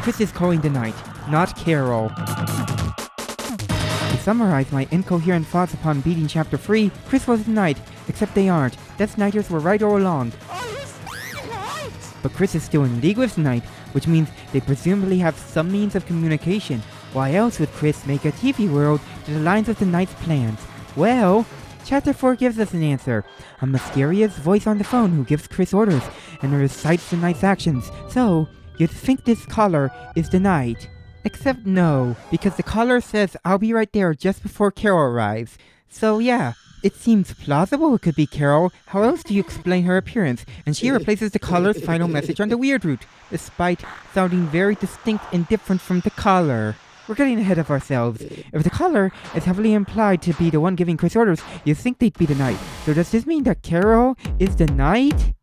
Kris is calling the night, not Carol. To summarize my incoherent thoughts upon beating Chapter 3, Kris was the knight, except they aren't. Death Knighters were right all along. But Kris is still in league with the knight, which means they presumably have some means of communication. Why else would Kris make a TV world that aligns with the knight's plans? Well, Chapter 4 gives us an answer. A mysterious voice on the phone who gives Kris orders and recites the knight's actions. So, you'd think this caller is the knight. Except no, because the caller says I'll be right there just before Carol arrives. So yeah, it seems plausible it could be Carol. How else do you explain her appearance? And she replaces the caller's final message on the weird route, despite sounding very distinct and different from the caller. We're getting ahead of ourselves. If the caller is heavily implied to be the one giving Kris orders, you'd think they'd be the knight. So does this mean that Carol is the knight?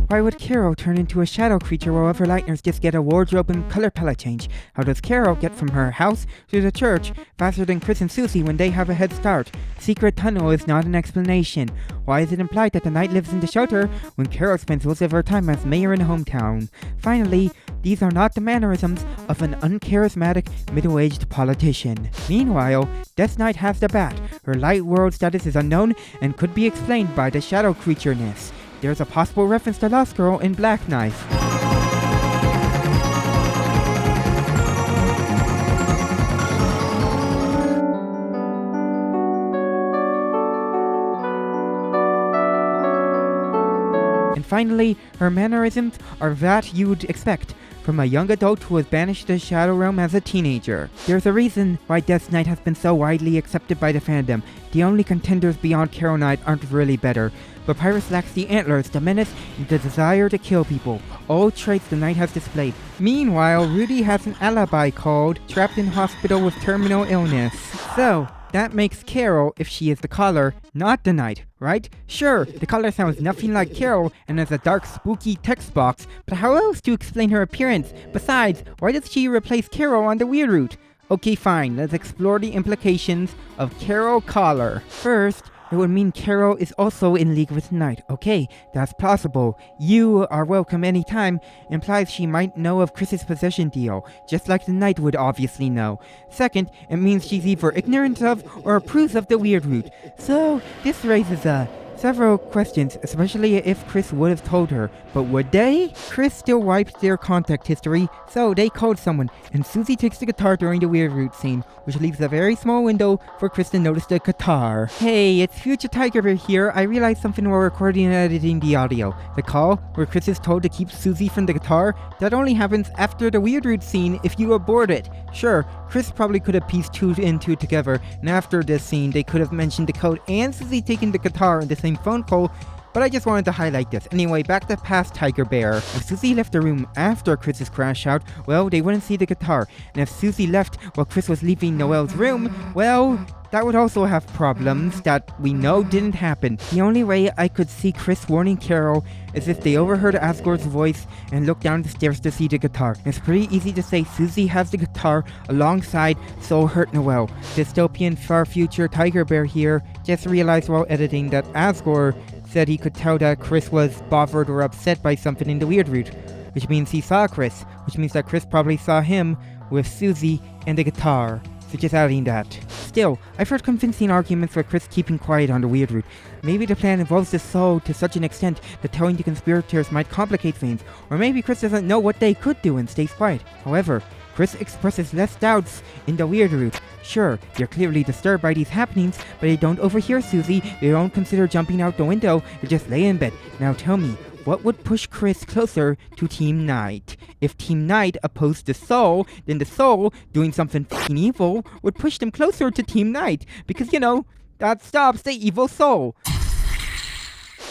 Why would Carol turn into a shadow creature while other Lightners just get a wardrobe and color palette change? How does Carol get from her house to the church faster than Kris and Susie when they have a head start? Secret tunnel is not an explanation. Why is it implied that the knight lives in the shelter when Carol spends most of her time as mayor in a hometown? Finally, these are not the mannerisms of an uncharismatic, middle-aged politician. Meanwhile, Death Knight has the bat. Her light world status is unknown and could be explained by the shadow creature-ness. There's a possible reference to Lost Girl in Black Knife. And finally, her mannerisms are that you'd expect from a young adult who was banished to the Shadow Realm as a teenager. There's a reason why Death Knight has been so widely accepted by the fandom. The only contenders beyond Carol Knight aren't really better. But Pyrus lacks the antlers, the menace, and the desire to kill people. All traits the knight has displayed. Meanwhile, Rudy has an alibi called trapped in hospital with terminal illness. So, that makes Carol, if she is the caller, not the knight, right? Sure, the caller sounds nothing like Carol and has a dark, spooky text box, but how else to explain her appearance? Besides, why does she replace Carol on the weird route? Okay, fine, let's explore the implications of Carol Caller. First, it would mean Carol is also in league with the knight. Okay, that's plausible. You are welcome anytime implies she might know of Kris's possession deal, just like the knight would obviously know. Second, it means she's either ignorant of or approves of the weird route. So, this raises several questions, especially if Kris would have told her. But would they? Kris still wiped their contact history, so they called someone, and Susie takes the guitar during the weird route scene, which leaves a very small window for Kris to notice the guitar. Hey, it's Future Tiger Bear here. I realized something while recording and editing the audio. The call, where Kris is told to keep Susie from the guitar, that only happens after the weird route scene if you abort it. Sure, Kris probably could have pieced two and two together, and after this scene they could have mentioned the code and Susie taking the guitar in the same phone call, but I just wanted to highlight this. Anyway, back to past Tiger Bear. If Susie left the room after Kris's crash out, well, they wouldn't see the guitar. And if Susie left while Kris was leaving Noelle's room, well, that would also have problems that we know didn't happen. The only way I could see Kris warning Carol is if they overheard Asgore's voice and looked down the stairs to see the guitar. It's pretty easy to say Susie has the guitar alongside Soul Hurt Noelle. Dystopian far future Tiger Bear here just realized while editing that Asgore said he could tell that Kris was bothered or upset by something in the weird route, which means he saw Kris, which means that Kris probably saw him with Susie and the guitar. So just adding that. Still, I've heard convincing arguments for Kris keeping quiet on the weird route. Maybe the plan involves the soul to such an extent that telling the conspirators might complicate things, or maybe Kris doesn't know what they could do and stays quiet. However, Kris expresses less doubts in the weird route. Sure, they're clearly disturbed by these happenings, but they don't overhear Susie, they don't consider jumping out the window, they just lay in bed. Now tell me, what would push Kris closer to Team Knight? If Team Knight opposed the Soul, then the Soul, doing something fucking evil, would push them closer to Team Knight, because, you know, that stops the evil Soul.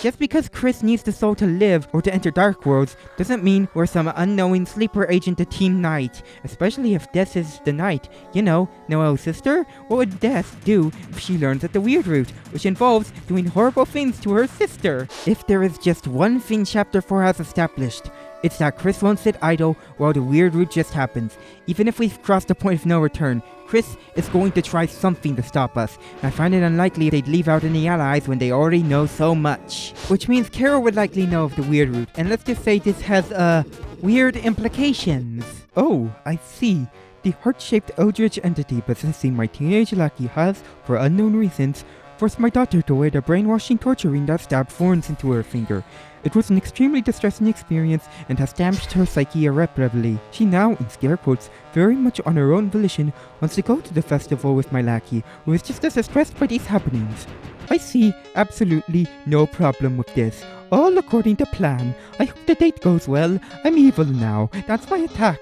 Just because Kris needs the soul to live or to enter Dark Worlds doesn't mean we're some unknowing sleeper agent to Team Knight, especially if Death is the Knight. You know, Noelle's sister? What would Death do if she learns at the weird route, which involves doing horrible things to her sister? If there is just one thing Chapter 4 has established, It's that Kris won't sit idle while the weird route just happens. Even if we've crossed the point of no return, Kris is going to try something to stop us, and I find it unlikely they'd leave out any allies when they already know so much. Which means Carol would likely know of the weird route, and let's just say this has, weird implications. Oh, I see. The heart-shaped eldritch entity possessing my teenage lackey has, for unknown reasons, forced my daughter to wear the brainwashing torture ring that stabbed thorns into her finger. It was an extremely distressing experience and has damaged her psyche irreparably. She now, in scare quotes, very much on her own volition, wants to go to the festival with my lackey, who is just as distressed by these happenings. I see absolutely no problem with this. All according to plan. I hope the date goes well. I'm evil now. That's my attack.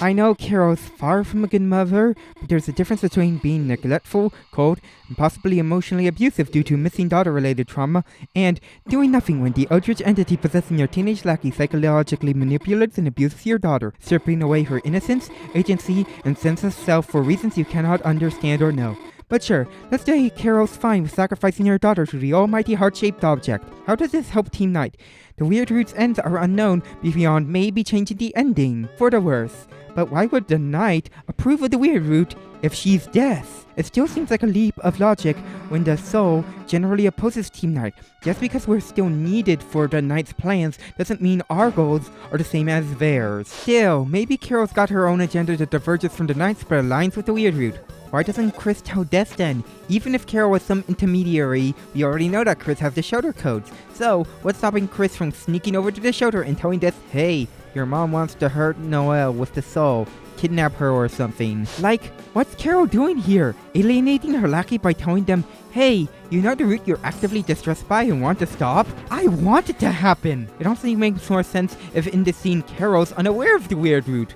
I know Carol's far from a good mother, but there's a difference between being neglectful, cold, and possibly emotionally abusive due to missing daughter-related trauma, and doing nothing when the eldritch entity possessing your teenage lackey psychologically manipulates and abuses your daughter, stripping away her innocence, agency, and sense of self for reasons you cannot understand or know. But sure, let's say Carol's fine with sacrificing her daughter to the almighty heart-shaped object. How does this help Team Knight? The weird route's ends are unknown beyond maybe changing the ending for the worse. But why would the Knight approve of the weird route if she's death? It still seems like a leap of logic when the soul generally opposes Team Knight. Just because we're still needed for the Knight's plans doesn't mean our goals are the same as theirs. Still, maybe Carol's got her own agenda that diverges from the Knight's but aligns with the weird route. Why doesn't Kris tell Death then? Even if Carol was some intermediary, we already know that Kris has the shelter codes. So, what's stopping Kris from sneaking over to the shelter and telling Death, hey, your mom wants to hurt Noelle with the soul, kidnap her or something? Like, what's Carol doing here? Alienating her lackey by telling them, hey, you know the route you're actively distressed by and want to stop? I want it to happen! It also makes more sense if in this scene Carol's unaware of the weird route,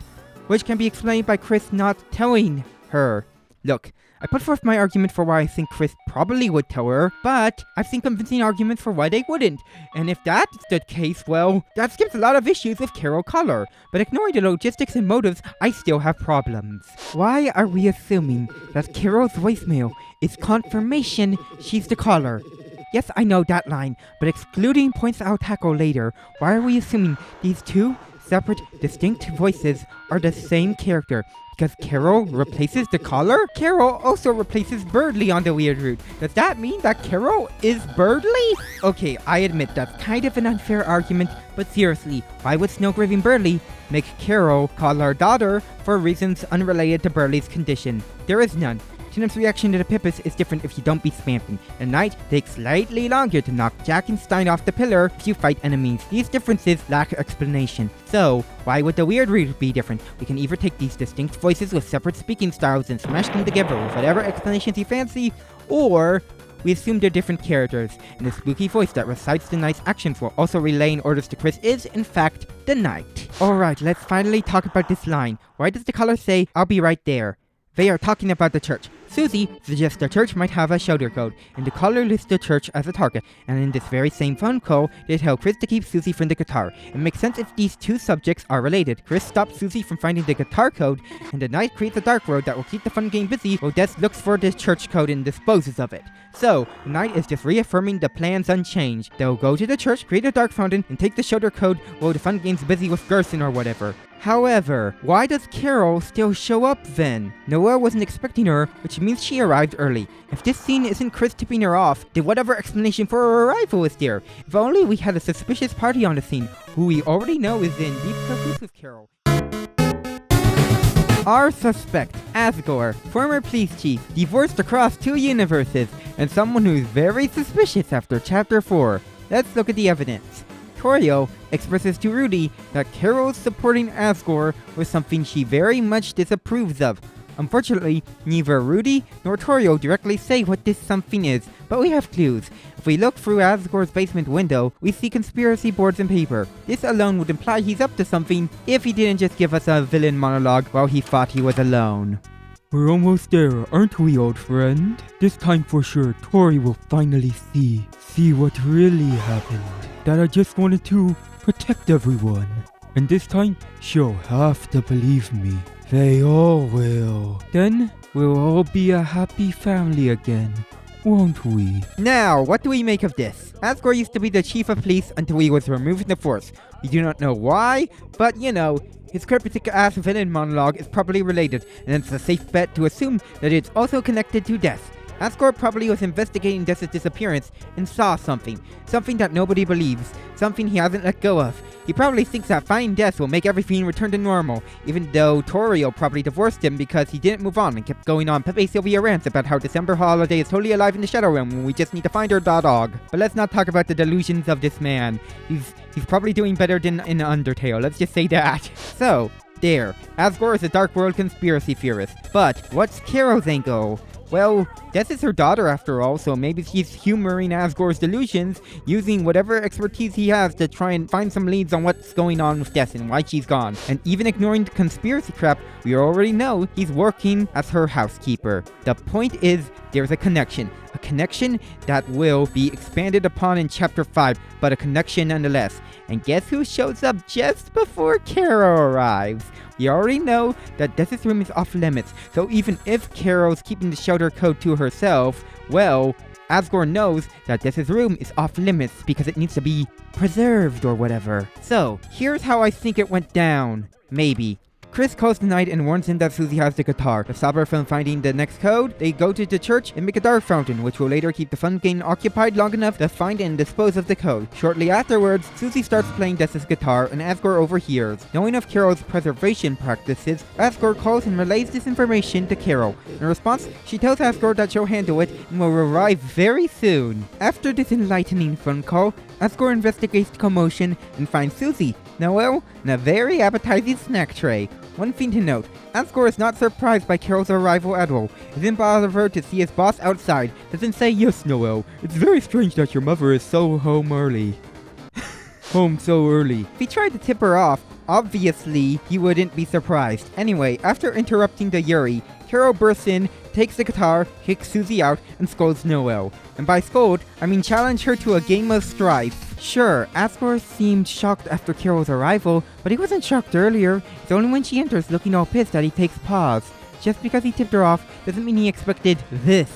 which can be explained by Kris not telling her. Look, I put forth my argument for why I think Kris probably would tell her, but I've seen convincing arguments for why they wouldn't. And if that's the case, well, that skips a lot of issues with Carol Collar. But ignoring the logistics and motives, I still have problems. Why are we assuming that Carol's voicemail is confirmation she's the caller? Yes, I know that line, but excluding points I'll tackle later, why are we assuming these two separate, distinct voices are the same character? Because Carol replaces the caller? Carol also replaces Birdly on the weird route. Does that mean that Carol is Birdly? Okay, I admit that's kind of an unfair argument, but seriously, why would Snowgraving Birdly make Carol call her daughter for reasons unrelated to Birdly's condition? There is none. Tinup's reaction to the Pippus is different if you don't be spamming. The Knight takes slightly longer to knock Jack and Stein off the pillar if you fight enemies. These differences lack explanation. So, why would the weird route be different? We can either take these distinct voices with separate speaking styles and smash them together with whatever explanations you fancy, or we assume they're different characters, and the spooky voice that recites the Knight's actions while also relaying orders to Kris is, in fact, the Knight. Alright, let's finally talk about this line. Why does the caller say, I'll be right there? They are talking about the church. Susie suggests the church might have a shelter code, and the caller lists the church as a target, and in this very same phone call, they tell Kris to keep Susie from the guitar. It makes sense if these two subjects are related. Kris stops Susie from finding the guitar code, and the Knight creates a dark road that will keep the fun game busy while Death looks for the church code and disposes of it. So, the Knight is just reaffirming the plans unchanged. They'll go to the church, create a dark fountain, and take the shelter code while the fun game's busy with Gerson or whatever. However, why does Carol still show up then? Noelle wasn't expecting her, which means she arrived early. If this scene isn't Kris tipping her off, then whatever explanation for her arrival is there. If only we had a suspicious party on the scene, who we already know is in deep cahoots with Carol. Our suspect, Asgore, former police chief, divorced across 2 universes, and someone who's very suspicious after Chapter 4. Let's look at the evidence. Torio expresses to Rudy that Carol supporting Asgore was something she very much disapproves of. Unfortunately, neither Rudy nor Torio directly say what this something is, but we have clues. If we look through Asgore's basement window, we see conspiracy boards and paper. This alone would imply he's up to something if he didn't just give us a villain monologue while he thought he was alone. We're almost there, aren't we, old friend? This time for sure, Tori will finally see what really happened. That I just wanted to protect everyone. And this time, she'll have to believe me. They all will. Then, we'll all be a happy family again. won't we? Now, what do we make of this? Asgore used to be the chief of police until he was removed from the force. We do not know why, but his cryptic-ass villain monologue is probably related, and it's a safe bet to assume that it's also connected to death. Asgore probably was investigating Death's disappearance and saw something that nobody believes, something he hasn't let go of. He probably thinks that finding Death will make everything return to normal, even though Toriel probably divorced him because he didn't move on and kept going on Pepe Sylvia rants about how December Holiday is totally alive in the Shadow Realm and we just need to find her dog. But let's not talk about the delusions of this man. He's probably doing better than in Undertale, let's just say that. So, there. Asgore is a Dark World conspiracy theorist. But, what's Caro's angle? Well, Death is her daughter after all, so maybe she's humoring Asgore's delusions, using whatever expertise he has to try and find some leads on what's going on with Death and why she's gone. And even ignoring the conspiracy crap, we already know he's working as her housekeeper. The point is, there's a connection that will be expanded upon in Chapter 5, but a connection nonetheless. And guess who shows up just before Caro arrives? We already know that Death's room is off limits, so even if Caro's keeping the shelter code to herself, well, Asgore knows that Death's room is off limits because it needs to be preserved or whatever. So, here's how I think it went down. Maybe. Kris calls the knight and warns him that Susie has the guitar. To stop her from finding the next code, they go to the church and make a dark fountain, which will later keep the fun game occupied long enough to find and dispose of the code. Shortly afterwards, Susie starts playing Death's guitar and Asgore overhears. Knowing of Caro's preservation practices, Asgore calls and relays this information to Caro. In response, she tells Asgore that she'll handle it and will arrive very soon. After this enlightening phone call, Asgore investigates the commotion and finds Susie, Noel, in a very appetizing snack tray. One thing to note, Asgore is not surprised by Caro's arrival at all. He didn't bother her to see his boss outside. Doesn't say, "Yes, Noel, it's very strange that your mother is so home early." Home so early. If he tried to tip her off, obviously he wouldn't be surprised. Anyway, after interrupting the Yuri, Caro bursts in, takes the guitar, kicks Susie out, and scolds Noel. And by scold, I mean challenge her to a game of strife. Sure, Asgore seemed shocked after Caro's arrival, but he wasn't shocked earlier. It's only when she enters looking all pissed that he takes pause. Just because he tipped her off doesn't mean he expected this.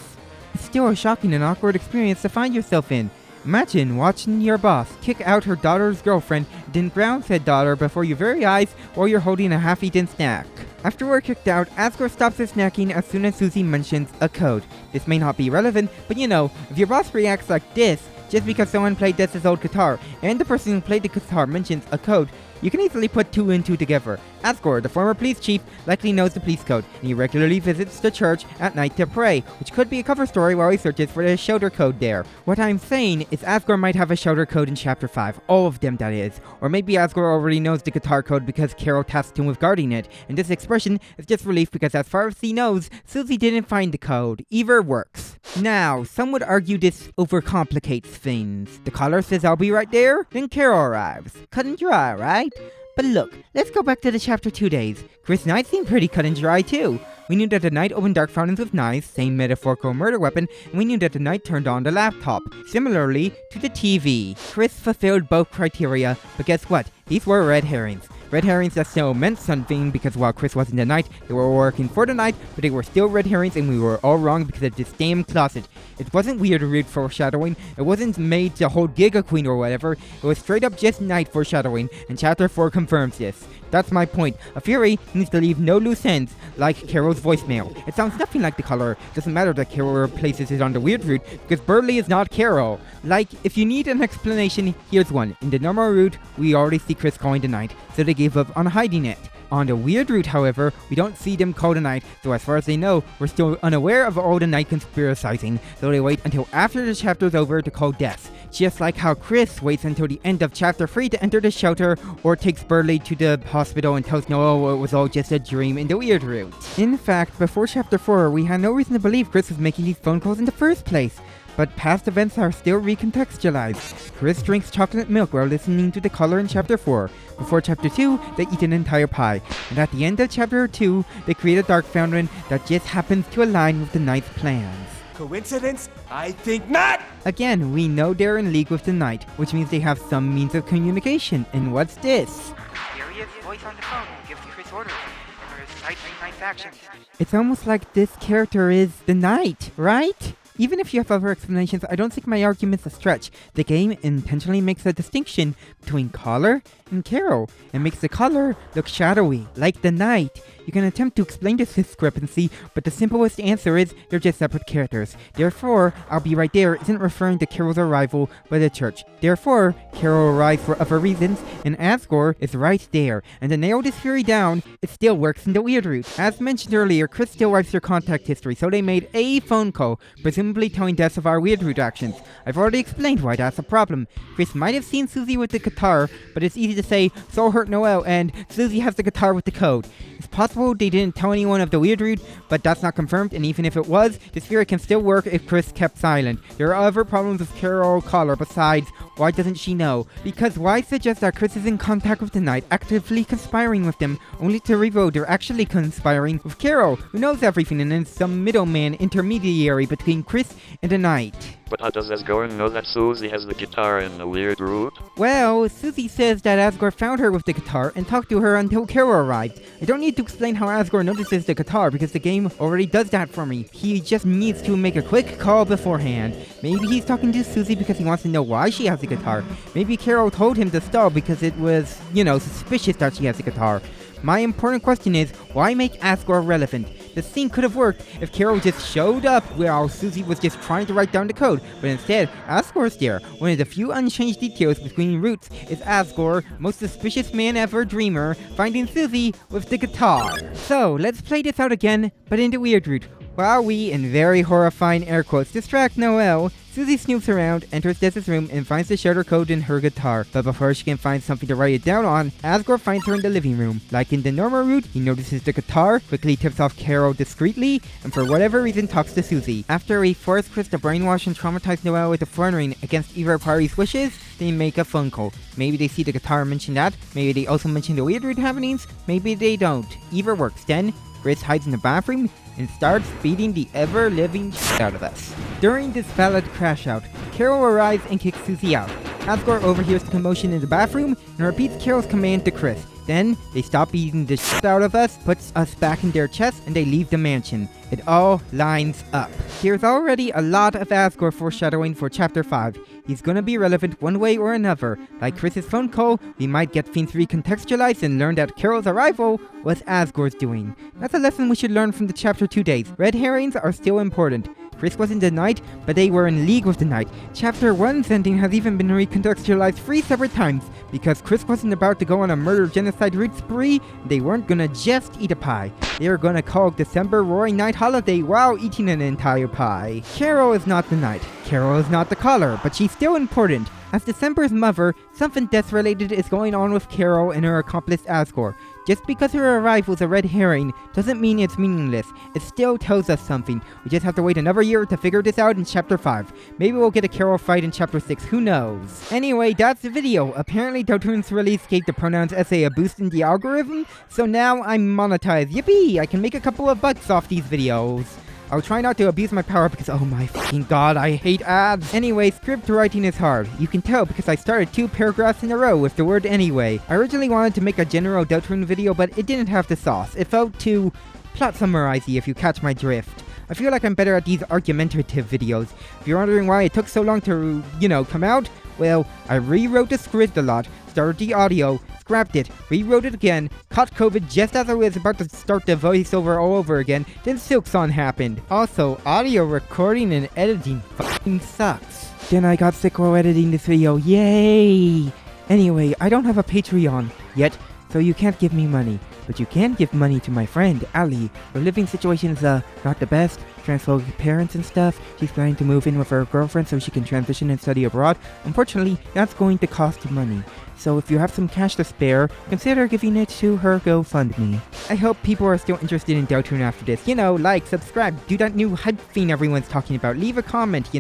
It's still a shocking and awkward experience to find yourself in. Imagine watching your boss kick out her daughter's girlfriend, then ground said daughter before your very eyes while you're holding a half-eaten snack. After we're kicked out, Asgore stops his snacking as soon as Susie mentions a code. This may not be relevant, but if your boss reacts like this, just because someone played Death's old guitar, and the person who played the guitar mentions a code, you can easily put two and two together. Asgore, the former police chief, likely knows the police code, and he regularly visits the church at night to pray, which could be a cover story while he searches for the shelter code there. What I'm saying is Asgore might have a shelter code in Chapter 5, all of them that is. Or maybe Asgore already knows the guitar code because Caro tasked him with guarding it, and this expression is just relief because as far as he knows, Susie didn't find the code. Either works. Now, some would argue this overcomplicates things. The caller says I'll be right there, then Caro arrives. Cut and dry, right? But look, let's go back to the Chapter 2 days. Kris Knight seemed pretty cut and dry too. We knew that the knight opened dark fountains with knives, same metaphorical murder weapon, and we knew that the knight turned on the laptop. Similarly to the TV. Kris fulfilled both criteria, but guess what? These were red herrings. Red herrings that still meant something because while Kris wasn't the knight, they were working for the knight, but they were still red herrings and we were all wrong because of this damn closet. It wasn't weird or rude foreshadowing, it wasn't made to hold Giga Queen or whatever, it was straight up just knight foreshadowing, and Chapter 4 confirms this. That's my point. A Fury needs to leave no loose ends, like Caro's voicemail. It sounds nothing like the color. It doesn't matter that Caro replaces it on the weird route, because Burley is not Caro. Like, if you need an explanation, here's one. In the normal route, we already see Kris calling the knight, so they gave up on hiding it. On the weird route, however, we don't see them call the knight, so as far as they know, we're still unaware of all the knight conspiracizing, so they wait until after the chapter's over to call Death. Just like how Kris waits until the end of Chapter 3 to enter the shelter, or takes Burley to the hospital and tells Noel it was all just a dream in the weird route. In fact, before Chapter 4, we had no reason to believe Kris was making these phone calls in the first place. But past events are still recontextualized. Kris drinks chocolate milk while listening to the caller in Chapter 4. Before Chapter 2, they eat an entire pie. And at the end of Chapter 2, they create a dark fountain that just happens to align with the knight's plans. Coincidence? I think not! Again, we know they're in league with the knight, which means they have some means of communication. And what's this? Mysterious voice on the phone gives Kris orders and recites the knight's actions. It's almost like this character is the knight, right? Even if you have other explanations, I don't think my argument's a stretch. The game intentionally makes a distinction between color and Carol, and makes the color look shadowy, like the night. You can attempt to explain this discrepancy, but the simplest answer is they're just separate characters. Therefore, I'll be right there isn't referring to Carol's arrival, but the church. Therefore, Carol arrives for other reasons, and Asgore is right there. And to nail this theory down, it still works in the weird route. As mentioned earlier, Kris still wipes their contact history, so they made a phone call, presumably telling Des of our weird route actions. I've already explained why that's a problem. Kris might have seen Susie with the guitar, but it's easy to say, so hurt Noel, and Susie has the guitar with the code. It's possible they didn't tell anyone of the weird route, but that's not confirmed, and even if it was, this theory can still work if Kris kept silent. There are other problems with Carol color besides, why doesn't she know? Because why suggest that Kris is in contact with the Knight, actively conspiring with them, only to reveal they're actually conspiring with Carol, who knows everything and is some middleman intermediary between Kris and the Knight. But how does Asgore know that Susie has the guitar in the weird route? Well, Susie says that Asgore found her with the guitar and talked to her until Carol arrived. I don't need to explain how Asgore notices the guitar because the game already does that for me. He just needs to make a quick call beforehand. Maybe he's talking to Susie because he wants to know why she has the guitar. Maybe Carol told him to stall because it was, suspicious that she has the guitar. My important question is, why make Asgore relevant? The scene could have worked if Carol just showed up while Susie was just trying to write down the code, but instead, Asgore's there. One of the few unchanged details between routes is Asgore, most suspicious man ever dreamer, finding Susie with the guitar. So, let's play this out again, but in the weird route. While we, in very horrifying air quotes, distract Noelle, Susie snoops around, enters Des's room, and finds the shutter code in her guitar. But before she can find something to write it down on, Asgore finds her in the living room. Like in the normal route, he notices the guitar, quickly tips off Carol discreetly, and for whatever reason talks to Susie. After he forces Kris to brainwash and traumatize Noelle with a fluttering against either party's wishes, they make a phone call. Maybe they see the guitar and mention that, maybe they also mention the weird route happenings, maybe they don't. Either works. Then, Kris hides in the bathroom and starts beating the ever-living shit out of us. During this valid crash out, Carol arrives and kicks Susie out. Asgore overhears the commotion in the bathroom and repeats Carol's command to Kris. Then, they stop beating the shit out of us, puts us back in their chests, and they leave the mansion. It all lines up. There's already a lot of Asgore foreshadowing for Chapter 5. He's gonna be relevant one way or another. Like Kris's phone call, we might get things recontextualized and learn that Carol's arrival was Asgore's doing. That's a lesson we should learn from the Chapter 2 days. Red herrings are still important. Kris was in the Knight, but they were in league with the Knight. Chapter 1's ending has even been recontextualized 3 separate times, because Kris wasn't about to go on a murder-genocide route spree, they weren't gonna just eat a pie. They were gonna call December Roaring Night Holiday while eating an entire pie. Carol is not the Knight. Carol is not the caller, but she's still important. As December's mother, something death-related is going on with Carol and her accomplice Asgore. Just because her arrival is a red herring doesn't mean it's meaningless. It still tells us something. We just have to wait another year to figure this out in Chapter 5. Maybe we'll get a Carol fight in Chapter 6, who knows? Anyway, that's the video. Apparently Deltarune's release gave the pronouns essay a boost in the algorithm, so now I'm monetized. Yippee! I can make a couple of bucks off these videos. I'll try not to abuse my power because, oh my fucking god, I hate ads. Anyway, script writing is hard. You can tell because I started 2 paragraphs in a row with the word anyway. I originally wanted to make a general Deltarune video, but it didn't have the sauce. It felt too plot summarizey, if you catch my drift. I feel like I'm better at these argumentative videos. If you're wondering why it took so long to, come out, well, I rewrote the script a lot, started the audio, scrapped it, rewrote it again, caught COVID just as I was about to start the voiceover all over again, then Silkson happened. Also, audio recording and editing fucking sucks. Then I got sick while editing this video, yay! Anyway, I don't have a Patreon yet, so you can't give me money. But you can give money to my friend, Allie. Her living situation is, not the best. Transphobic parents and stuff. She's planning to move in with her girlfriend so she can transition and study abroad. Unfortunately, that's going to cost money. So if you have some cash to spare, consider giving it to her GoFundMe. I hope people are still interested in Deltarune after this. Like, subscribe, do that new hype thing everyone's talking about. Leave a comment,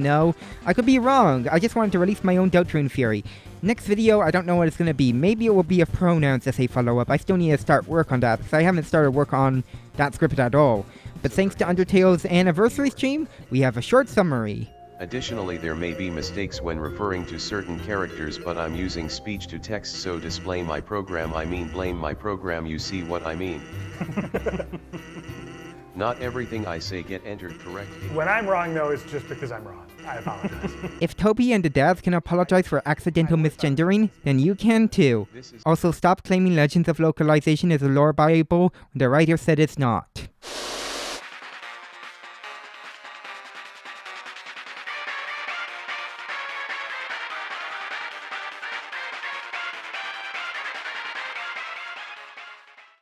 I could be wrong. I just wanted to release my own Deltarune theory. Next video, I don't know what it's going to be. Maybe it will be a pronouns essay follow-up. I still need to start work on that, because I haven't started work on that script at all. But thanks to Undertale's anniversary stream, we have a short summary. Additionally, there may be mistakes when referring to certain characters, but I'm using speech to text, so display my program, I mean blame my program, you see what I mean. Not everything I say get entered correctly. When I'm wrong, though, it's just because I'm wrong. I apologize. If Toby and the dads can apologize for accidental misgendering, then you can too. Also, stop claiming Legends of Localization is a lore bible when the writer said it's not.